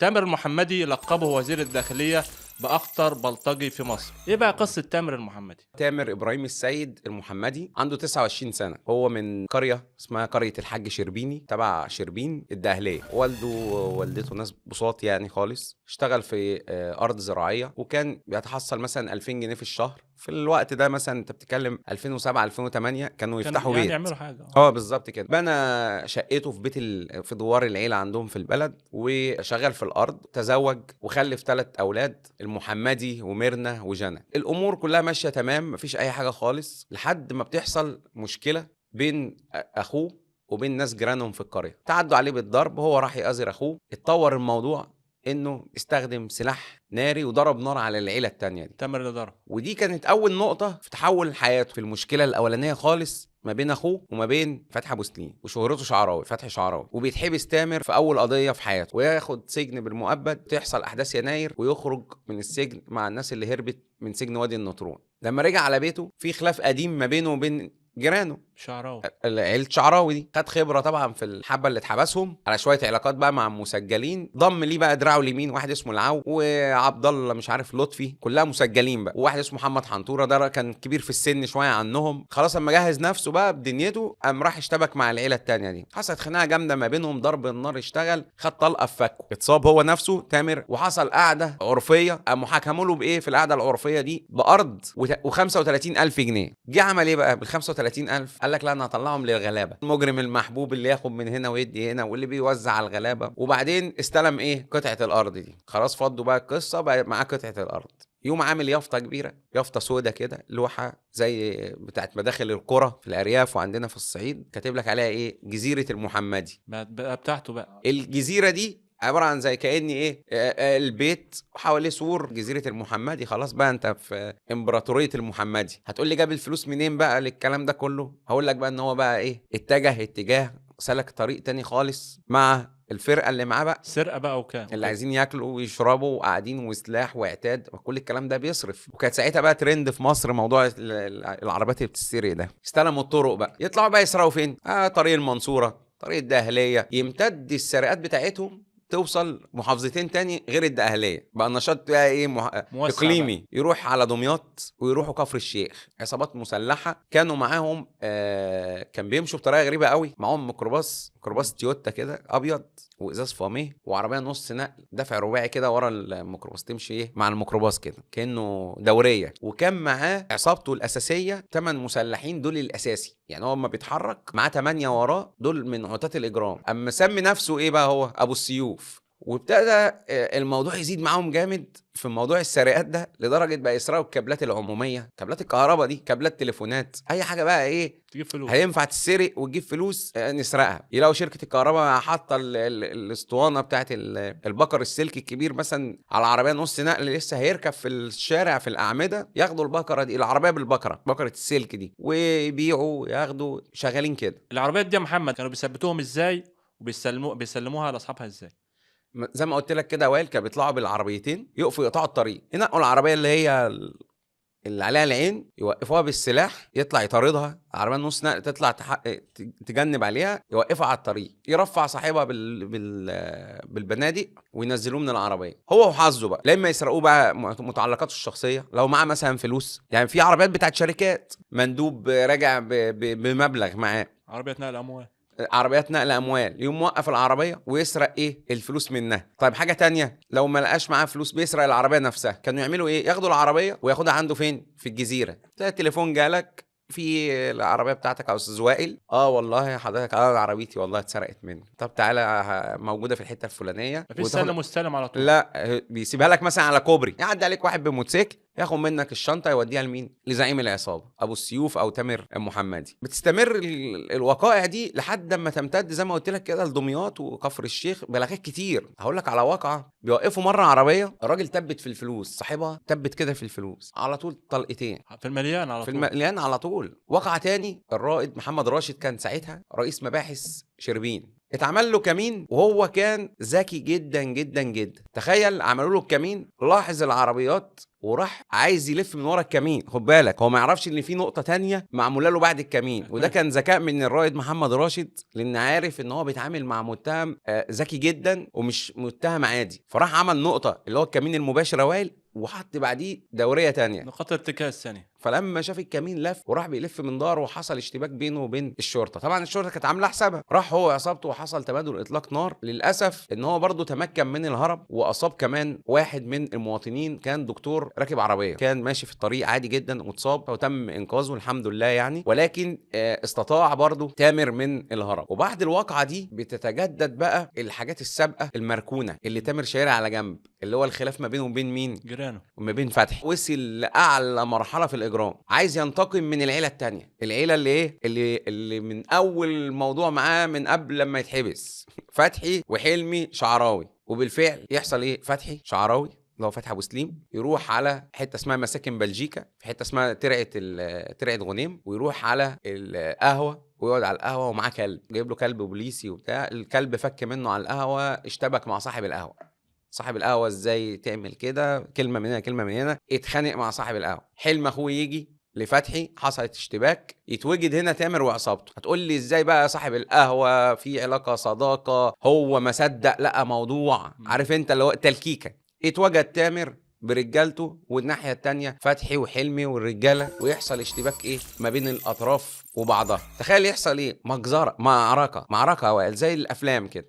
تامر المحمدي لقبه وزير الداخلية بأخطر بلطجي في مصر. إيه بقى قصة تامر المحمدي؟ تامر إبراهيم السيد المحمدي عنده 29 سنة. هو من قرية اسمها قرية الحاج شربيني تبع شربين الدقهلية. والده ووالدته ناس بساط يعني خالص. اشتغل في أرض زراعية، وكان بيتحصل مثلا 2000 جنيه في الشهر. في الوقت ده مثلا انت بتتكلم 2007 2008 كانوا يفتحوا يعني بيت. يعملوا حاجة. بالظبط كده. بنى شقته في بيت في دوار العيله عندهم في البلد، وشغال في الارض. تزوج وخلف 3 اولاد، المحمدي وميرنا وجنى. الامور كلها ماشيه تمام، مفيش اي حاجه خالص، لحد ما بتحصل مشكله بين اخوه وبين ناس جيرانهم في القريه. تعدوا عليه بالضرب، هو راح يأذر اخوه. اتطور الموضوع انه استخدم سلاح ناري وضرب نار على العيله التانيه دي. تامر اللي ضرب. ودي كانت اول نقطه في تحول حياته. في المشكله الاولانيه خالص ما بين اخوه وما بين فتحي ابو سليم، وشهرته شعراوي، فتحي شعراوي. وبيتحبس تامر في اول قضيه في حياته، وياخد سجن بالمؤبد. تحصل احداث يناير ويخرج من السجن مع الناس اللي هربت من سجن وادي النطرون. لما رجع على بيته في خلاف قديم ما بينه وبين جيرانه، شعراوي. عيلة شعراوي دي. خد خبره طبعا في الحبه اللي اتحبسهم، على شويه علاقات بقى مع مسجلين. ضم ليه بقى دراعه اليمين واحد اسمه العو، وعبد الله مش عارف لطفي، كلها مسجلين بقى. وواحد اسمه محمد حنطوره، ده كان كبير في السن شويه عنهم. خلاص اما جهز نفسه بقى بدنيته، قام راح اشتبك مع العيله التانيه دي. حصلت خناقه جامده ما بينهم، ضرب النار اشتغل، خد طلقه في فكه، اتصاب هو نفسه تامر. وحصل قعده عرفيه، قاموا حكموا له بايه في القعده العرفيه دي؟ بارض و35000 جنيه. جه عمل ايه بقى بال 35000؟ قال لك لا، انا هطلعهم للغلابه. المجرم المحبوب اللي ياخد من هنا ويدي هنا، واللي بيوزع على الغلابه. وبعدين استلم ايه؟ قطعه الارض دي. خلاص فضوا بقى القصه، بقى معاه قطعه الارض. يوم عامل يافطه كبيره، يافطه سودا كده، لوحه زي بتاعت مداخل القرى في الارياف وعندنا في الصعيد، كاتب لك عليها ايه؟ جزيره المحمدي. بقى بتاعته بقى. الجزيره دي عباره عن زي كاني ايه، البيت وحواليه سور جزيره المحمدي. خلاص بقى انت في امبراطوريه المحمدي. هتقول لي جاب الفلوس منين بقى للكلام ده كله؟ هقول لك بقى ان هو بقى ايه، اتجاه سلك طريق تاني خالص مع الفرقه اللي معاه بقى، سرقة بقى وكام اللي عايزين ياكلوا ويشربوا وقاعدين، وسلاح واعتاد، كل الكلام ده بيصرف. وكانت ساعتها بقى ترند في مصر موضوع العربيات اللي بتتسرق ده. استلموا الطرق بقى، يطلعوا بقى يسرقوا فين؟ طريق المنصوره، طريق الدقهليه. يمتد السرقات بتاعتهم توصل محافظتين تاني غير الدقهليه. بقى النشاط بقى ايه، موسع اقليمي بقى. يروح على دمياط ويروحوا كفر الشيخ. عصابات مسلحه كانوا معاهم، كان بيمشوا بطريقه غريبه قوي. معاهم ميكروباص تويوتا كده ابيض، وازاز فاميه، وعربيه نص نقل دفع رباعي كده ورا الميكروباص، تمشي ايه مع الميكروباص كده كانه دوريه. وكان معاه عصابته الاساسيه 8 مسلحين، دول الاساسي يعني. هو اما بيتحرك معاه 8 وراه، دول من عتات الاجرام. اما سمي نفسه ايه بقى؟ هو ابو السيوف. وابتدى الموضوع يزيد معاهم جامد في موضوع السرقات ده، لدرجه بقى يسرقوا الكابلات العموميه، كابلات الكهرباء دي، كابلات تليفونات، اي حاجه بقى ايه تجيب فلوس. هينفع تتسرق وتجيب فلوس، نسرقها. يلاقوا شركه الكهرباء حاطه الاسطوانه بتاعت البكر السلك الكبير مثلا على عربيه نص نقل لسه هيركب في الشارع في الاعمده، ياخدوا البكره دي، العربيه بالبكره، بكره السلك دي، ويبيعوا ياخدوا، شغالين كده. العربيات دي يا محمد كانوا بيثبتوهم ازاي بيسلموها لاصحابها ازاي؟ زي ما قلت لك كده، اوائل كانوا بيطلعوا بالعربيتين، يقفوا يقطعوا الطريق، ينقوا العربيه اللي هي اللي عليها العين، يوقفوها بالسلاح، يطلع يطاردها. عربيه نص نقل تطلع تجنب عليها، يوقفها على الطريق، يرفع صاحبها بالبنادق وينزلوه من العربيه. هو وحظه بقى، لا اما يسرقوه بقى متعلقاته الشخصيه، لو معاه مثلا فلوس. يعني في عربيات بتاعت شركات، مندوب راجع بمبلغ معاه، عربية نقل اموال. عربيات نقل اموال، يقوم موقف العربيه ويسرق ايه؟ الفلوس منها. طيب حاجه تانية، لو ما لقاش معاه فلوس بيسرق العربيه نفسها. كانوا يعملوا ايه؟ ياخدوا العربيه وياخدها عنده فين؟ في الجزيره. تلاقي التليفون جالك، في العربيه بتاعتك يا استاذ وائل؟ والله حضرتك، عربيتي والله اتسرقت مني. طب تعالى، موجوده في الحته الفلانيه. مفيش سلم واستلم على طول. لا، بيسيبها لك مثلا على كوبري، يعدي عليك واحد بموتوسيكل، ياخد منك الشنطه، يوديها لمين؟ لزعيم العصابه ابو السيوف او تامر محمدي. بتستمر الوقائع دي لحد ما تمتد زي ما قلت لك كده لدمياط وكفر الشيخ، بلاغات كتير. هقول لك على واقعه، بيوقفوا مره عربيه، الراجل تبت في الفلوس، صاحبها تبت كده في الفلوس على طول، طلقتين في المليان على في طول. المليان على طول. وقع تاني، الرائد محمد راشد كان ساعتها رئيس مباحث شربين، اتعمل له كمين وهو كان ذكي جدا جدا جدا. تخيل عملوا له الكمين، لاحظ العربيات وراح عايز يلف من ورا الكمين. خد بالك هو ما يعرفش ان في نقطه تانية معموله له بعد الكمين، وده كان ذكاء من الرائد محمد راشد، لان عارف ان هو بيتعامل مع متهم ذكي جدا ومش متهم عادي، فراح عمل نقطه اللي هو الكمين المباشر اوائل وحط بعديه دوريه تانية، نقاط ارتكاز ثانيه. فلما شاف الكمين لف وراح بيلف من ظهره وحصل اشتباك بينه وبين الشرطه. طبعا الشرطه كانت عامله حسابها، راح هو وعصابته وحصل تبادل اطلاق نار. للاسف ان هو برضه تمكن من الهرب واصاب كمان واحد من المواطنين، كان دكتور راكب عربيه كان ماشي في الطريق عادي جدا واتصاب وتم انقاذه الحمد لله يعني، ولكن استطاع برضه تامر من الهرب. وبعد الواقعه دي بتتجدد بقى الحاجات السابقه المركونه اللي تامر شايلها على جنب، اللي هو الخلاف ما بينه وبين مين؟ جيرانه وما بين فتحي. وصل لاعلى مرحله في الاجرام، عايز ينتقم من العيله التانية، العيله اللي ايه اللي من اول موضوع معاه من قبل لما يتحبس، فتحي وحلمي شعراوي. وبالفعل يحصل ايه؟ فتحي شعراوي اللي هو فتحي ابو سليم يروح على حته اسمها مساكن بلجيكا، في حته اسمها ترعه غنيم، ويروح على القهوه ويقعد على القهوه ومعاه كلب، جايب له كلب بوليسي وبتاع. الكلب فك منه على القهوه، اشتبك مع صاحب القهوه. صاحب القهوه ازاي تعمل كده؟ كلمه من هنا كلمه من هنا، اتخانق مع صاحب القهوه. حلم اخوه يجي لفتحي، حصلت اشتباك، يتوجد هنا تامر وعصابته. هتقول لي ازاي بقى صاحب القهوه في علاقه صداقه؟ هو ما صدق لقى موضوع، عارف انت اللي هو تلكيكه. اتوجد تامر برجالته والناحيه التانية فتحي وحلمي والرجاله، ويحصل اشتباك ايه ما بين الاطراف وبعضها. تخيل يحصل ايه؟ مجزره، معركه زي الافلام كده.